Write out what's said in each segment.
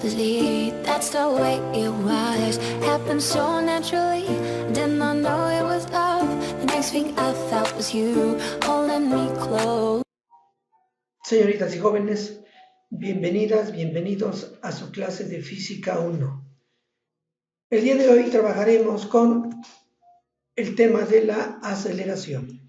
believe that's the way it was. Happened so naturally, did not know it was love. The next thing I felt was you holding me close. Señoritas y jóvenes, bienvenidas, bienvenidos a su clase de Física 1. El día de hoy trabajaremos con el tema de la aceleración.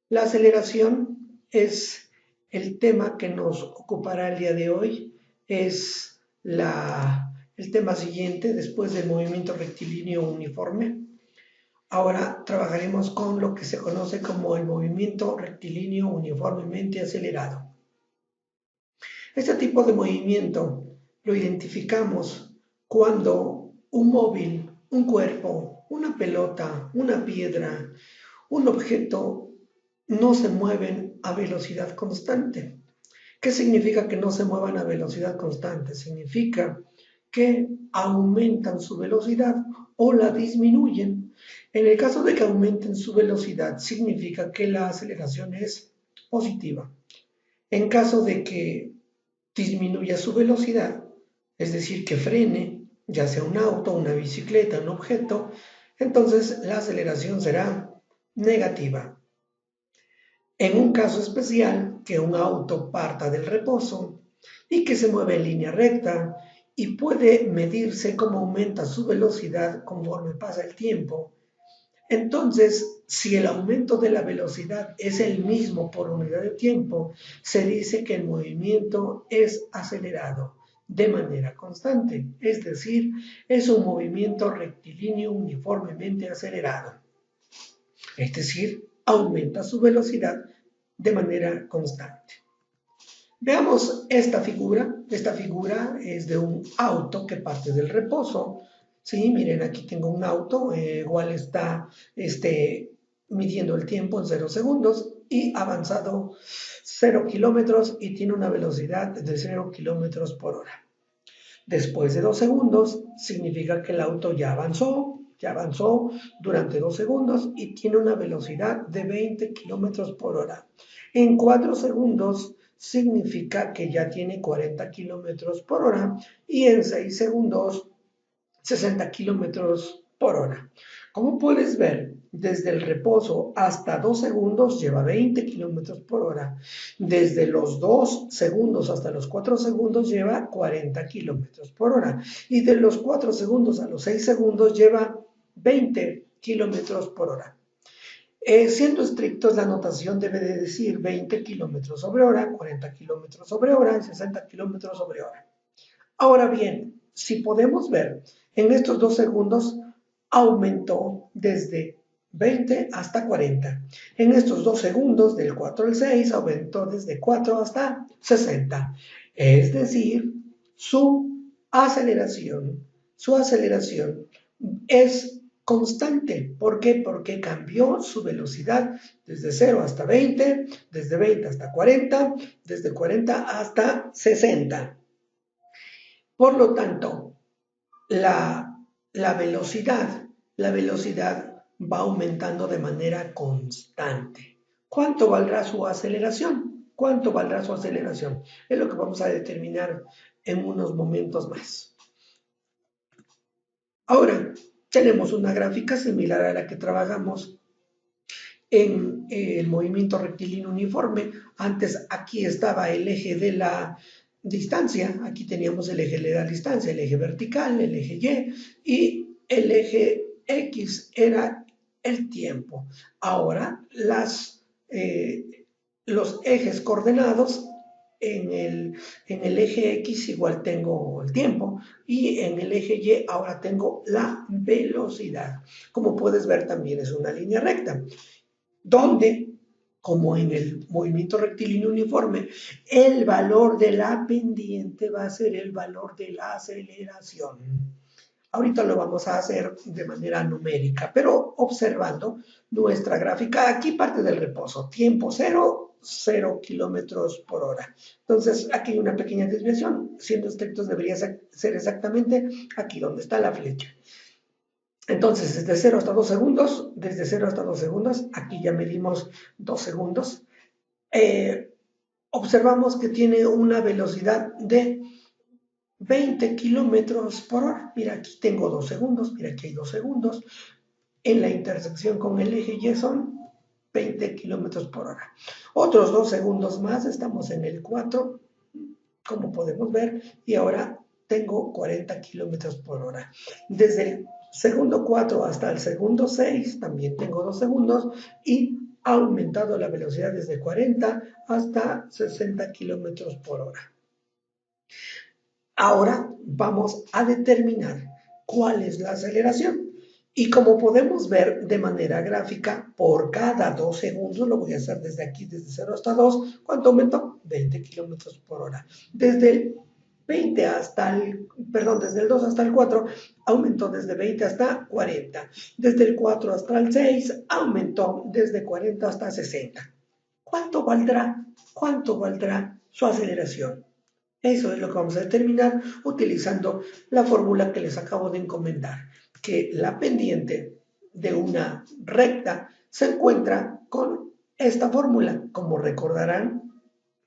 La aceleración es el tema que nos ocupará el día de hoy. Es el tema siguiente después del movimiento rectilíneo uniforme. Ahora trabajaremos con lo que se conoce como el movimiento rectilíneo uniformemente acelerado. Este tipo de movimiento lo identificamos cuando un móvil, un cuerpo, una pelota, una piedra, un objeto no se mueven a velocidad constante. ¿Qué significa que no se muevan a velocidad constante? Significa que aumentan su velocidad o la disminuyen. En el caso de que aumenten su velocidad, significa que la aceleración es positiva. En caso de que disminuya su velocidad, es decir, que frene, ya sea un auto, una bicicleta, un objeto, entonces la aceleración será negativa. En un caso especial, que un auto parta del reposo y que se mueve en línea recta y puede medirse cómo aumenta su velocidad conforme pasa el tiempo, entonces, si el aumento de la velocidad es el mismo por unidad de tiempo, se dice que el movimiento es acelerado de manera constante, es decir, es un movimiento rectilíneo uniformemente acelerado. Es decir, aumenta su velocidad de manera constante. Veamos esta figura. Esta figura es de un auto que parte del reposo. Sí, miren, aquí tengo un auto, igual está midiendo el tiempo en 0 segundos y avanzado 0 kilómetros y tiene una velocidad de 0 kilómetros por hora. Después de 2 segundos, significa que el auto ya avanzó durante 2 segundos y tiene una velocidad de 20 kilómetros por hora. En 4 segundos, significa que ya tiene 40 kilómetros por hora y en 6 segundos 60 kilómetros por hora. Como puedes ver, desde el reposo hasta 2 segundos lleva 20 kilómetros por hora. Desde los 2 segundos hasta los 4 segundos lleva 40 kilómetros por hora. Y de los 4 segundos a los 6 segundos lleva 20 kilómetros por hora. Siendo estrictos, la notación debe de decir 20 kilómetros sobre hora, 40 kilómetros sobre hora y 60 kilómetros sobre hora. Ahora bien, si podemos ver, en estos 2 segundos aumentó desde 20 hasta 40. En estos 2 segundos, del 4 al 6, aumentó desde 4 hasta 60. Es decir, su aceleración es constante. ¿Por qué? Porque cambió su velocidad desde 0 hasta 20, desde 20 hasta 40, desde 40 hasta 60. Por lo tanto, la velocidad va aumentando de manera constante. ¿Cuánto valdrá su aceleración? ¿Cuánto valdrá su aceleración? Es lo que vamos a determinar en unos momentos más. Ahora, tenemos una gráfica similar a la que trabajamos en el movimiento rectilíneo uniforme. Antes aquí estaba el eje de la distancia, aquí teníamos el eje de la distancia, el eje vertical, el eje Y el eje X era el tiempo. Ahora los ejes coordenados en el eje X igual tengo el tiempo y en el eje Y ahora tengo la velocidad. Como puedes ver también es una línea recta, donde, como en el movimiento rectilíneo uniforme, el valor de la pendiente va a ser el valor de la aceleración. Ahorita lo vamos a hacer de manera numérica, pero observando nuestra gráfica, aquí parte del reposo, tiempo 0, 0 kilómetros por hora. Entonces, aquí hay una pequeña desviación, siendo estrictos debería ser exactamente aquí donde está la flecha. Entonces, desde 0 hasta 2 segundos, aquí ya medimos 2 segundos, observamos que tiene una velocidad de 20 kilómetros por hora. Mira, aquí tengo 2 segundos, mira, aquí hay 2 segundos. En la intersección con el eje Y son 20 kilómetros por hora. Otros 2 segundos más, estamos en el 4, como podemos ver, y ahora tengo 40 kilómetros por hora. Desde el segundo 4 hasta el segundo 6, también tengo 2 segundos, y ha aumentado la velocidad desde 40 hasta 60 kilómetros por hora. Ahora vamos a determinar cuál es la aceleración. Y como podemos ver de manera gráfica, por cada 2 segundos, lo voy a hacer desde aquí, desde 0 hasta 2, ¿cuánto aumentó? 20 kilómetros por hora. Desde el 20 hasta el, perdón, desde el 2 hasta el 4, aumentó desde 20 hasta 40. Desde el 4 hasta el 6, aumentó desde 40 hasta 60. ¿Cuánto valdrá? ¿Cuánto valdrá su aceleración? Eso es lo que vamos a determinar utilizando la fórmula que les acabo de encomendar, que la pendiente de una recta se encuentra con esta fórmula. Como recordarán,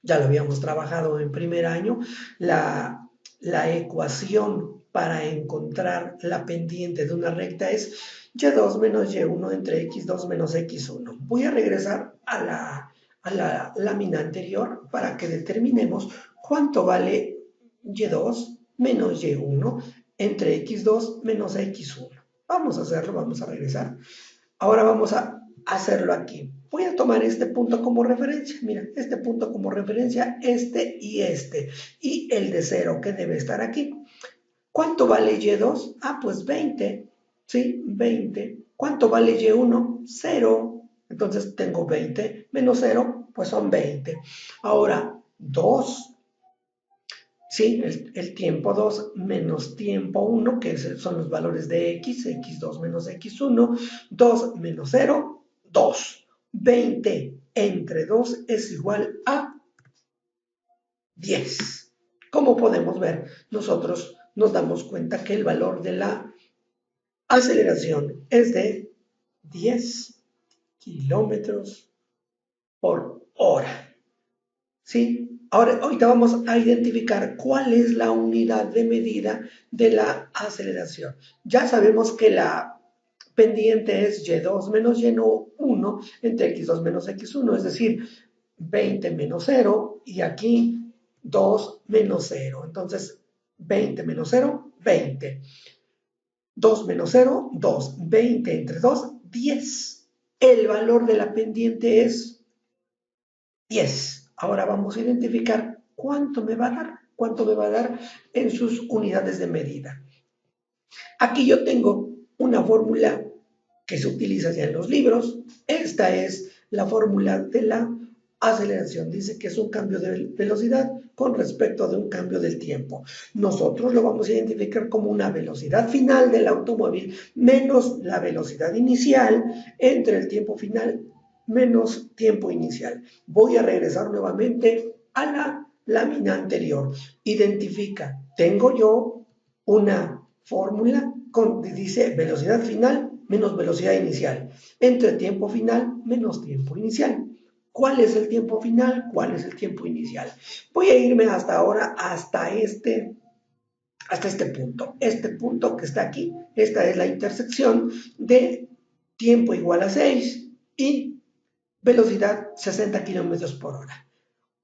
ya lo habíamos trabajado en primer año, la ecuación para encontrar la pendiente de una recta es y2 menos y1 entre x2 menos x1. Voy a regresar a la lámina anterior para que determinemos cuánto vale y2 menos y1 entre x2 menos x1. Vamos a hacerlo, vamos a regresar. Ahora vamos a hacerlo aquí. Voy a tomar este punto como referencia. Mira, este punto como referencia, este. Y el de 0 que debe estar aquí. ¿Cuánto vale y2? Ah, pues 20. ¿Sí? 20. ¿Cuánto vale y1? 0. Entonces tengo 20 menos 0, pues son 20. Ahora, 2. ¿Sí? El tiempo 2 menos tiempo 1, que son los valores de x, x2 menos x1, 2 menos 0, 2. 20 entre 2 es igual a 10. Como podemos ver, nosotros nos damos cuenta que el valor de la aceleración es de 10 kilómetros por hora. ¿Sí? Ahorita vamos a identificar cuál es la unidad de medida de la aceleración. Ya sabemos que la pendiente es y2 menos y1 entre x2 menos x1, es decir, 20 menos 0 y aquí 2 menos 0. Entonces, 20 menos 0, 20. 2 menos 0, 2. 20 entre 2, 10. El valor de la pendiente es 10. Ahora vamos a identificar cuánto me va a dar, cuánto me va a dar en sus unidades de medida. Aquí yo tengo una fórmula que se utiliza ya en los libros. Esta es la fórmula de la aceleración. Dice que es un cambio de velocidad con respecto de un cambio del tiempo. Nosotros lo vamos a identificar como una velocidad final del automóvil menos la velocidad inicial entre el tiempo final menos tiempo inicial. Voy a regresar nuevamente a la lámina anterior. Identifica, tengo yo una fórmula dice velocidad final menos velocidad inicial, entre tiempo final menos tiempo inicial. ¿Cuál es el tiempo final? ¿Cuál es el tiempo inicial? Voy a irme hasta ahora, hasta este punto que está aquí. Esta es la intersección de tiempo igual a 6 y velocidad 60 kilómetros por hora.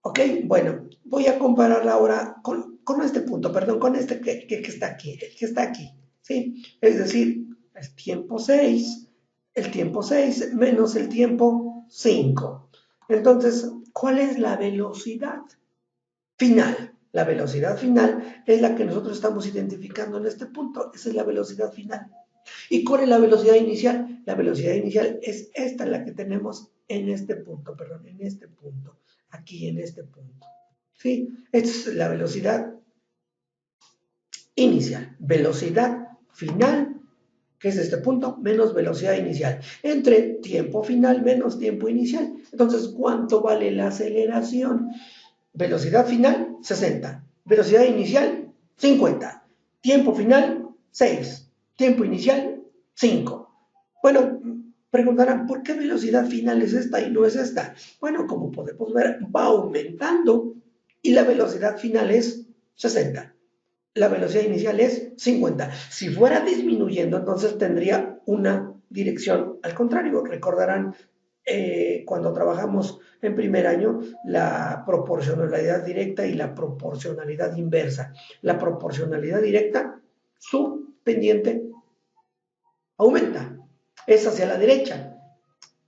¿Ok? Bueno, voy a compararla ahora con este punto, perdón, con este que está aquí, el que está aquí, ¿sí? Es decir, el tiempo 6 menos el tiempo 5. Entonces, ¿cuál es la velocidad final? La velocidad final es la que nosotros estamos identificando en este punto, esa es la velocidad final. ¿Y cuál es la velocidad inicial? La velocidad inicial es esta, la que tenemos en este punto, perdón, en este punto, aquí en este punto. ¿Sí? Esta es la velocidad inicial. Velocidad final, que es este punto, menos velocidad inicial. Entre tiempo final menos tiempo inicial. Entonces, ¿cuánto vale la aceleración? Velocidad final, 60. Velocidad inicial, 50. Tiempo final, 6. Tiempo inicial, 5. Bueno, preguntarán, ¿por qué velocidad final es esta y no es esta? Bueno, como podemos ver, va aumentando y la velocidad final es 60. la velocidad inicial es 50. Si fuera disminuyendo, entonces tendría una dirección al contrario. Recordarán cuando trabajamos en primer año la proporcionalidad directa y la proporcionalidad inversa. La proporcionalidad directa, su pendiente aumenta, es hacia la derecha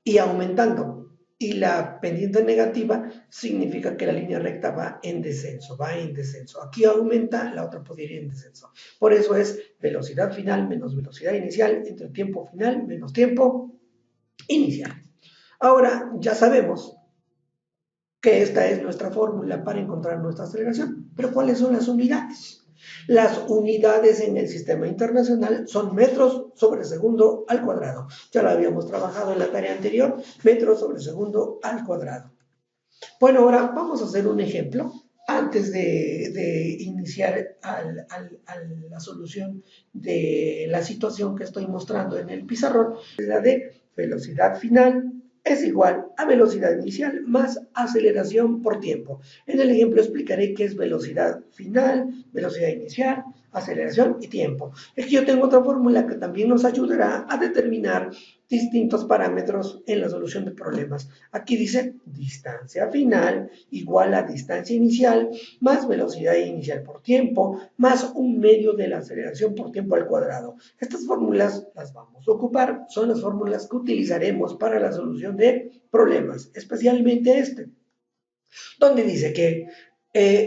y aumentando. Y la pendiente negativa significa que la línea recta va en descenso, va en descenso. Aquí aumenta, la otra podría ir en descenso. Por eso es velocidad final menos velocidad inicial entre tiempo final menos tiempo inicial. Ahora ya sabemos que esta es nuestra fórmula para encontrar nuestra aceleración. Pero ¿cuáles son las unidades? Las unidades en el sistema internacional son metros sobre segundo al cuadrado. Ya lo habíamos trabajado en la tarea anterior, metros sobre segundo al cuadrado. Bueno, ahora vamos a hacer un ejemplo antes de iniciar la solución de la situación que estoy mostrando en el pizarrón. La de velocidad final es igual a velocidad inicial más aceleración por tiempo. En el ejemplo explicaré qué es velocidad final, velocidad inicial, aceleración y tiempo. Es que yo tengo otra fórmula que también nos ayudará a determinar distintos parámetros en la solución de problemas. Aquí dice distancia final igual a distancia inicial más velocidad inicial por tiempo más un medio de la aceleración por tiempo al cuadrado. Estas fórmulas las vamos a ocupar, son las fórmulas que utilizaremos para la solución de problemas, especialmente este, donde dice que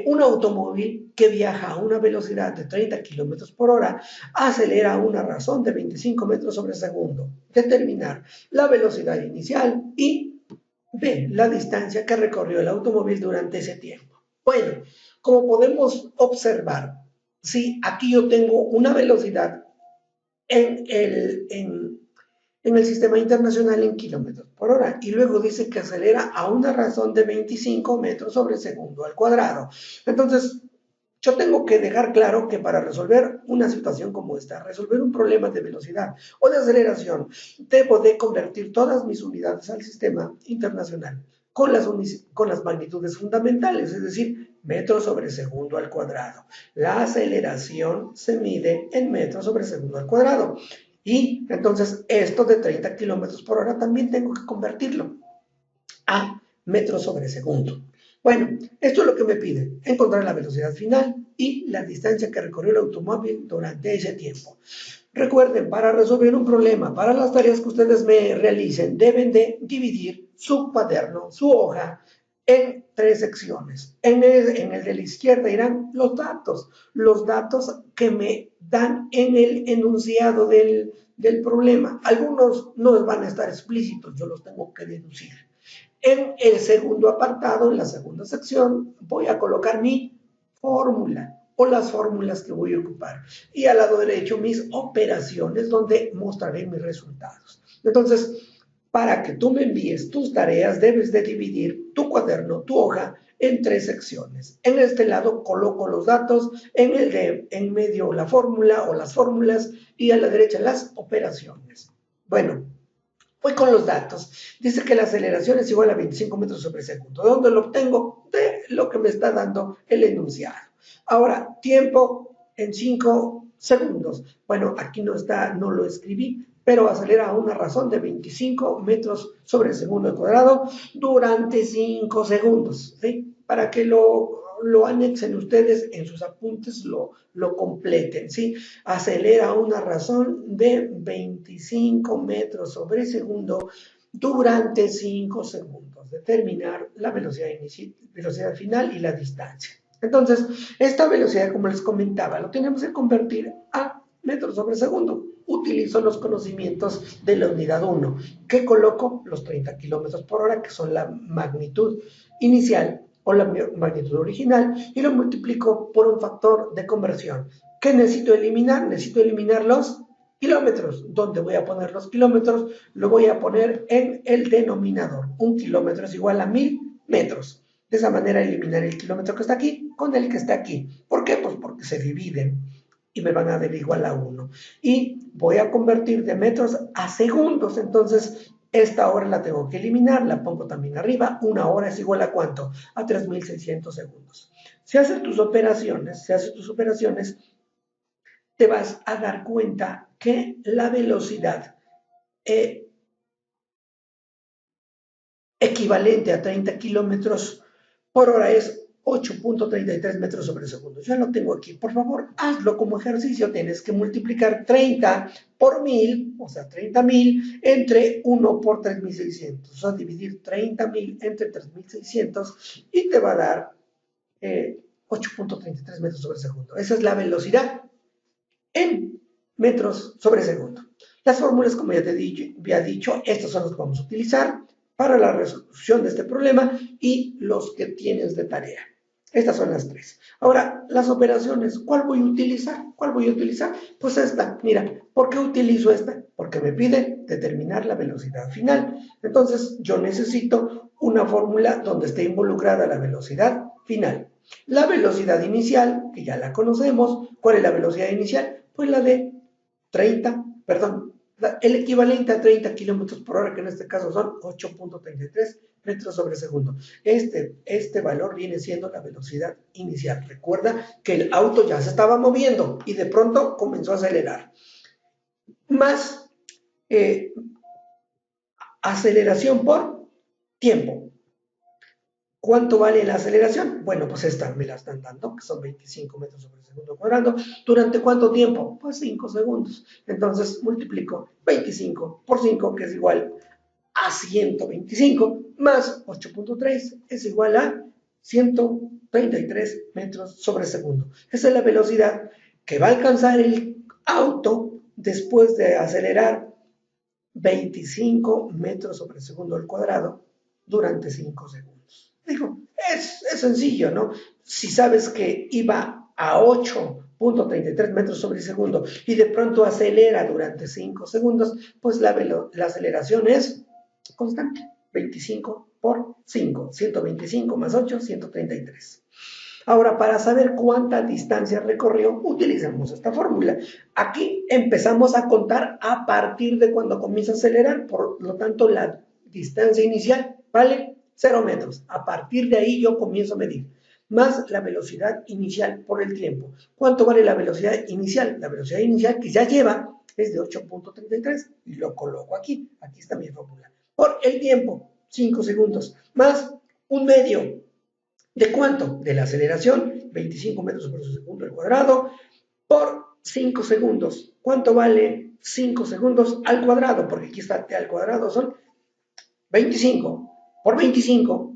un automóvil que viaja a una velocidad de 30 kilómetros por hora acelera a una razón de 25 metros sobre segundo. Determinar la velocidad inicial y B, la distancia que recorrió el automóvil durante ese tiempo. Bueno, como podemos observar, si aquí yo tengo una velocidad en el sistema internacional en kilómetros por hora y luego dice que acelera a una razón de 25 metros sobre segundo al cuadrado. Entonces, yo tengo que dejar claro que para resolver una situación como esta, resolver un problema de velocidad o de aceleración, debo de convertir todas mis unidades al sistema internacional con las magnitudes fundamentales, es decir, metros sobre segundo al cuadrado. La aceleración se mide en metros sobre segundo al cuadrado. Y entonces esto de 30 kilómetros por hora también tengo que convertirlo a metros sobre segundo. Bueno, esto es lo que me pide, encontrar la velocidad final y la distancia que recorrió el automóvil durante ese tiempo. Recuerden, para resolver un problema, para las tareas que ustedes me realicen, deben de dividir su cuaderno, su hoja, en 3 secciones. En el de la izquierda irán los datos que me dan en el enunciado del problema. Algunos no van a estar explícitos, yo los tengo que deducir. En el segundo apartado, en la segunda sección, voy a colocar mi fórmula o las fórmulas que voy a ocupar. Y al lado derecho, mis operaciones, donde mostraré mis resultados. Entonces, para que tú me envíes tus tareas, debes de dividir tu cuaderno, tu hoja, en 3 secciones. En este lado coloco los datos, en medio la fórmula o las fórmulas y a la derecha las operaciones. Bueno, voy con los datos. Dice que la aceleración es igual a 25 metros sobre segundo. ¿De dónde lo obtengo? De lo que me está dando el enunciado. Ahora, tiempo en 5 segundos. Bueno, aquí no está, no lo escribí, pero acelera a una razón de 25 metros sobre segundo al cuadrado durante 5 segundos. ¿Sí? Para que lo anexen ustedes en sus apuntes, lo completen, ¿sí? Acelera a una razón de 25 metros sobre segundo durante 5 segundos. Determinar la velocidad final y la distancia. Entonces, esta velocidad, como les comentaba, lo tenemos que convertir a metros sobre segundo. Utilizo los conocimientos de la unidad 1, que coloco los 30 kilómetros por hora, que son la magnitud inicial o la magnitud original, y lo multiplico por un factor de conversión. ¿Qué necesito eliminar? Necesito eliminar los kilómetros. ¿Dónde voy a poner los kilómetros? Lo voy a poner en el denominador. Un kilómetro es igual a 1000 metros. De esa manera eliminar el kilómetro que está aquí con el que está aquí. ¿Por qué? Pues porque se dividen y me van a dar igual a 1. Y voy a convertir de metros a segundos. Entonces esta hora la tengo que eliminar, la pongo también arriba. Una hora es igual a ¿cuánto? A 3.600 segundos. Si haces tus operaciones, te vas a dar cuenta que la velocidad equivalente a 30 kilómetros por hora es 8.33 metros sobre segundo. Ya lo tengo aquí. Por favor, hazlo como ejercicio. Tienes que multiplicar 30 por 1000, o sea, 30.000 entre 1 por 3.600. O sea, dividir 30.000 entre 3.600 y te va a dar 8.33 metros sobre segundo. Esa es la velocidad en metros sobre segundo. Las fórmulas, como ya te había dicho, estas son las que vamos a utilizar para la resolución de este problema y los que tienes de tarea. Estas son las tres. Ahora, las operaciones, ¿cuál voy a utilizar? ¿Cuál voy a utilizar? Pues esta. Mira, ¿por qué utilizo esta? Porque me pide determinar la velocidad final. Entonces, yo necesito una fórmula donde esté involucrada la velocidad final. La velocidad inicial, que ya la conocemos. ¿Cuál es la velocidad inicial? Pues la de 30, perdón, el equivalente a 30 kilómetros por hora, que en este caso son 8.33 metros sobre segundo. Este valor viene siendo la velocidad inicial. Recuerda que el auto ya se estaba moviendo y de pronto comenzó a acelerar. Más aceleración por tiempo. ¿Cuánto vale la aceleración? Bueno, pues esta me la están dando, que son 25 metros sobre segundo cuadrado. ¿Durante cuánto tiempo? Pues 5 segundos. Entonces multiplico 25 por 5, que es igual a 125, más 8.3 es igual a 133 metros sobre segundo. Esa es la velocidad que va a alcanzar el auto después de acelerar 25 metros sobre segundo al cuadrado durante 5 segundos. Digo, es sencillo, ¿no? Si sabes que iba a 8.33 metros sobre segundo y de pronto acelera durante 5 segundos, pues la aceleración es constante. 25 por 5, 125 más 8, 133. Ahora, para saber cuánta distancia recorrió, utilizamos esta fórmula. Aquí empezamos a contar a partir de cuando comienza a acelerar, por lo tanto, la distancia inicial vale 0 metros. A partir de ahí yo comienzo a medir, más la velocidad inicial por el tiempo. ¿Cuánto vale la velocidad inicial? La velocidad inicial que ya lleva es de 8.33 y lo coloco aquí. Aquí está mi fórmula. Por el tiempo, 5 segundos, más un medio. ¿De cuánto? De la aceleración, 25 metros por segundo al cuadrado, por 5 segundos. ¿Cuánto vale 5 segundos al cuadrado? Porque aquí está t al cuadrado, son 25 por 25,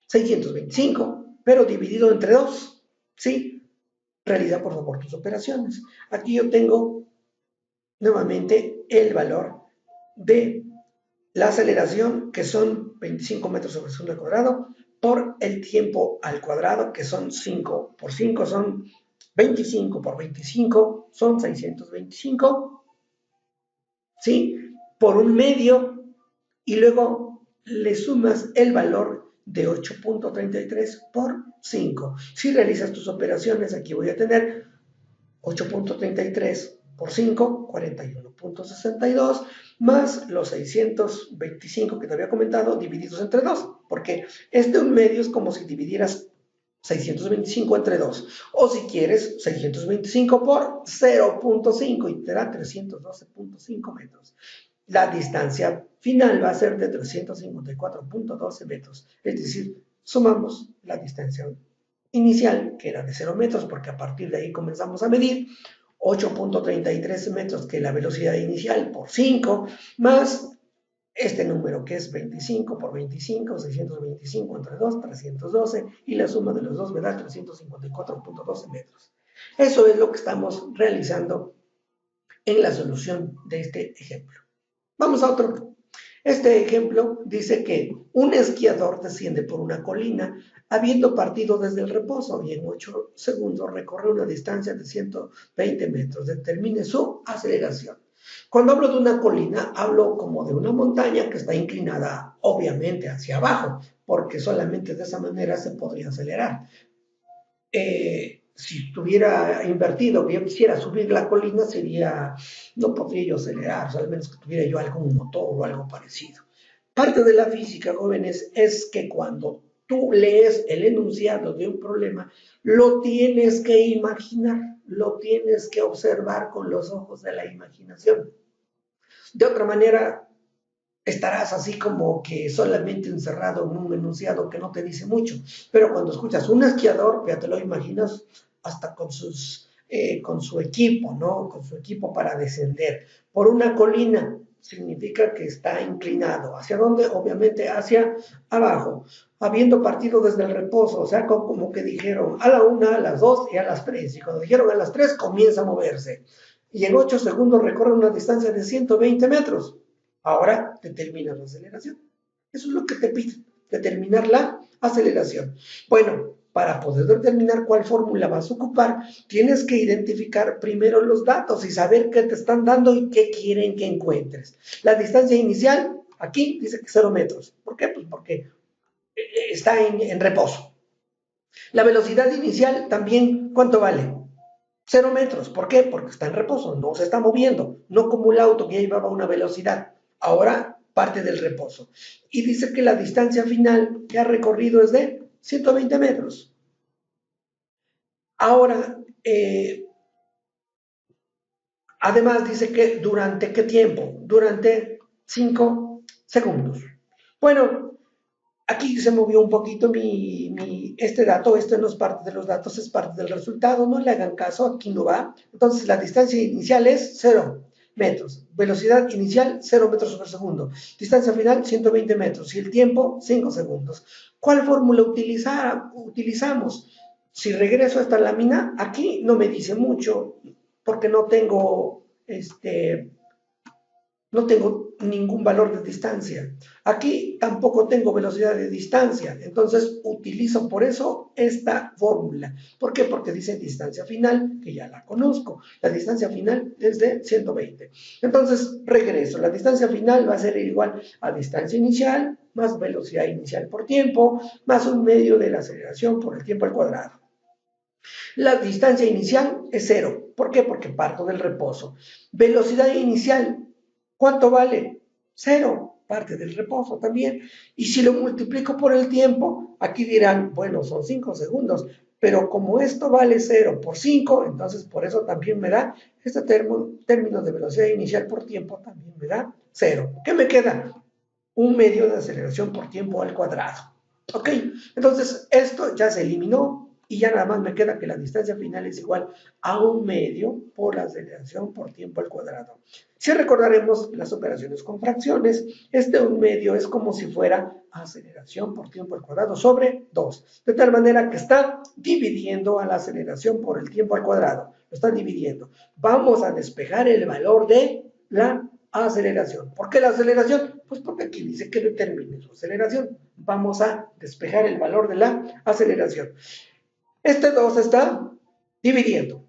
625, pero dividido entre 2, ¿sí? Realiza por favor tus operaciones. Aquí yo tengo nuevamente el valor de la aceleración, que son 25 metros sobre segundo al cuadrado, por el tiempo al cuadrado, que son 5 por 5, son 25 por 25, son 625, ¿sí? Por un medio, y luego le sumas el valor de 8.33 por 5. Si realizas tus operaciones, aquí voy a tener 8.33 por 5, 41.62, más los 625 que te había comentado, divididos entre 2, porque un medio es como si dividieras 625 entre 2, o si quieres 625 por 0.5 y te da 312.5 metros. La distancia final va a ser de 354.12 metros, es decir, sumamos la distancia inicial, que era de 0 metros, porque a partir de ahí comenzamos a medir, 8.33 metros, que es la velocidad inicial, por 5, más este número que es 25 por 25, 625 entre 2, 312, y la suma de los dos me da 354.12 metros. Eso es lo que estamos realizando en la solución de este ejemplo. Vamos a otro. Este ejemplo dice que un esquiador desciende por una colina habiendo partido desde el reposo y en 8 segundos recorre una distancia de 120 metros. Determine su aceleración. Cuando hablo de una colina, hablo como de una montaña que está inclinada obviamente hacia abajo, porque solamente de esa manera se podría acelerar. si estuviera invertido, que yo quisiera subir la colina, no podría yo acelerar, o sea, al menos que tuviera yo algún motor o algo parecido. Parte de la física, jóvenes, es que cuando tú lees el enunciado de un problema, lo tienes que imaginar, lo tienes que observar con los ojos de la imaginación. De otra manera, estarás así como que solamente encerrado en un enunciado que no te dice mucho. Pero cuando escuchas un esquiador, ya te lo imaginas hasta con su equipo, ¿no? Con su equipo para descender por una colina. Significa que está inclinado. ¿Hacia dónde? Obviamente hacia abajo, habiendo partido desde el reposo, o sea, como que dijeron a la 1, a las 2 y a las 3. Y cuando dijeron a las 3, comienza a moverse. Y en 8 segundos recorre una distancia de 120 metros. Ahora determina la aceleración. Eso es lo que te pide, determinar la aceleración. Bueno, para poder determinar cuál fórmula vas a ocupar, tienes que identificar primero los datos y saber qué te están dando y qué quieren que encuentres. La distancia inicial, aquí dice que 0 metros. ¿Por qué? Pues porque está en reposo. La velocidad inicial también, ¿cuánto vale? 0 metros. ¿Por qué? Porque está en reposo, no se está moviendo, no como el auto que ya llevaba una velocidad. Ahora parte del reposo. Y dice que la distancia final que ha recorrido es de 120 metros. Ahora, además dice que durante qué tiempo, durante 5 segundos. Bueno, aquí se movió un poquito este dato, este no es parte de los datos, es parte del resultado, no le hagan caso, aquí no va. Entonces la distancia inicial es 0 metros, velocidad inicial 0 metros sobre segundo, distancia final 120 metros y el tiempo 5 segundos. ¿Cuál fórmula utilizamos? Si regreso a esta lámina, aquí no me dice mucho porque no tengo ningún valor de distancia. Aquí tampoco tengo velocidad de distancia, entonces utilizo por eso esta fórmula. ¿Por qué? Porque dice distancia final, que ya la conozco. La distancia final es de 120. Entonces regreso. La distancia final va a ser igual a distancia inicial más velocidad inicial por tiempo, más un medio de la aceleración por el tiempo al cuadrado. La distancia inicial es 0. ¿Por qué? Porque parto del reposo. Velocidad inicial, ¿cuánto vale? 0, parte del reposo también. Y si lo multiplico por el tiempo, aquí dirán, bueno, son 5 segundos, pero como esto vale 0 por 5, entonces por eso también me da, este término de velocidad inicial por tiempo también me da 0. ¿Qué me queda? Un medio de aceleración por tiempo al cuadrado. ¿Ok? Entonces, esto ya se eliminó y ya nada más me queda que la distancia final es igual a un medio por la aceleración por tiempo al cuadrado. Si recordaremos las operaciones con fracciones, este un medio es como si fuera aceleración por tiempo al cuadrado sobre 2, de tal manera que está dividiendo a la aceleración por el tiempo al cuadrado, lo está dividiendo. Vamos a despejar el valor de la aceleración. ¿Por qué la aceleración? Pues porque aquí dice que determine su aceleración. Vamos a despejar el valor de la aceleración. Este 2 está dividiendo.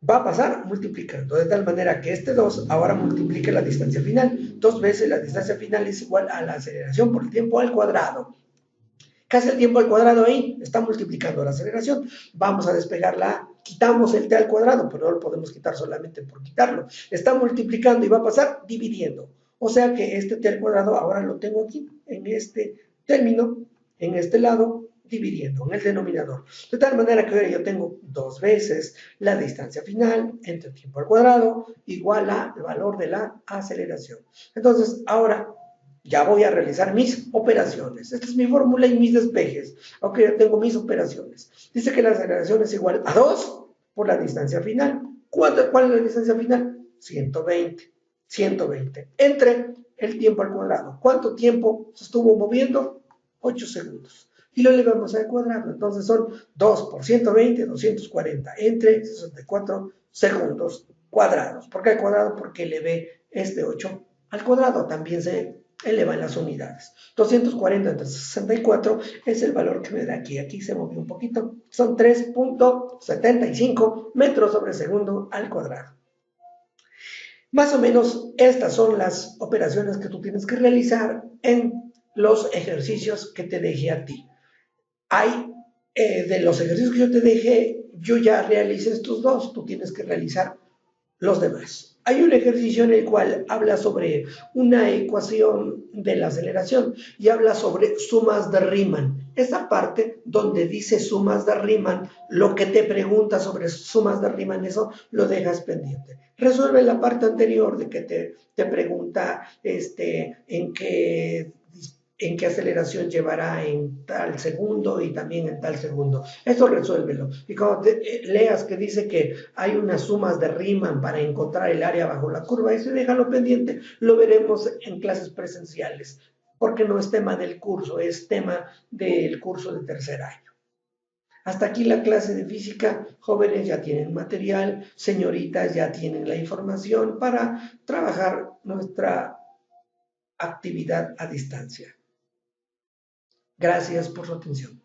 Va a pasar multiplicando, de tal manera que este 2 ahora multiplique la distancia final. 2 veces la distancia final es igual a la aceleración por el tiempo al cuadrado. ¿Qué hace el tiempo al cuadrado ahí? Está multiplicando la aceleración. Vamos a despegarla, quitamos el t al cuadrado, pero no lo podemos quitar solamente por quitarlo. Está multiplicando y va a pasar dividiendo. O sea que este t al cuadrado ahora lo tengo aquí, en este término, en este lado, dividiendo en el denominador. De tal manera que ahora yo tengo 2 veces la distancia final entre tiempo al cuadrado igual al valor de la aceleración. Entonces, ahora ya voy a realizar mis operaciones. Esta es mi fórmula y mis despejes. Ok, ya tengo mis operaciones. Dice que la aceleración es igual a 2 por la distancia final. ¿Cuál es la distancia final? 120. 120. Entre el tiempo al cuadrado. ¿Cuánto tiempo se estuvo moviendo? 8 segundos. Y lo elevamos al cuadrado. Entonces son 2 por 120, 240. Entre 64 segundos cuadrados. ¿Por qué al cuadrado? Porque elevé este 8 al cuadrado. También se elevan las unidades. 240 entre 64 es el valor que me da aquí. Aquí se movió un poquito. Son 3.75 metros sobre segundo al cuadrado. Más o menos estas son las operaciones que tú tienes que realizar en los ejercicios que te dejé a ti. Hay de los ejercicios que yo te dejé, yo ya realicé estos dos, tú tienes que realizar los demás. Hay un ejercicio en el cual habla sobre una ecuación de la aceleración y habla sobre sumas de Riemann. Esa parte donde dice sumas de Riemann, lo que te pregunta sobre sumas de Riemann, eso lo dejas pendiente. Resuelve la parte anterior de que te pregunta en qué aceleración llevará en tal segundo y también en tal segundo. Eso resuélvelo. Y cuando leas que dice que hay unas sumas de Riemann para encontrar el área bajo la curva, eso déjalo pendiente. Lo veremos en clases presenciales, porque no es tema del curso, es tema del curso de tercer año. Hasta aquí la clase de física. Jóvenes ya tienen material, señoritas ya tienen la información para trabajar nuestra actividad a distancia. Gracias por su atención.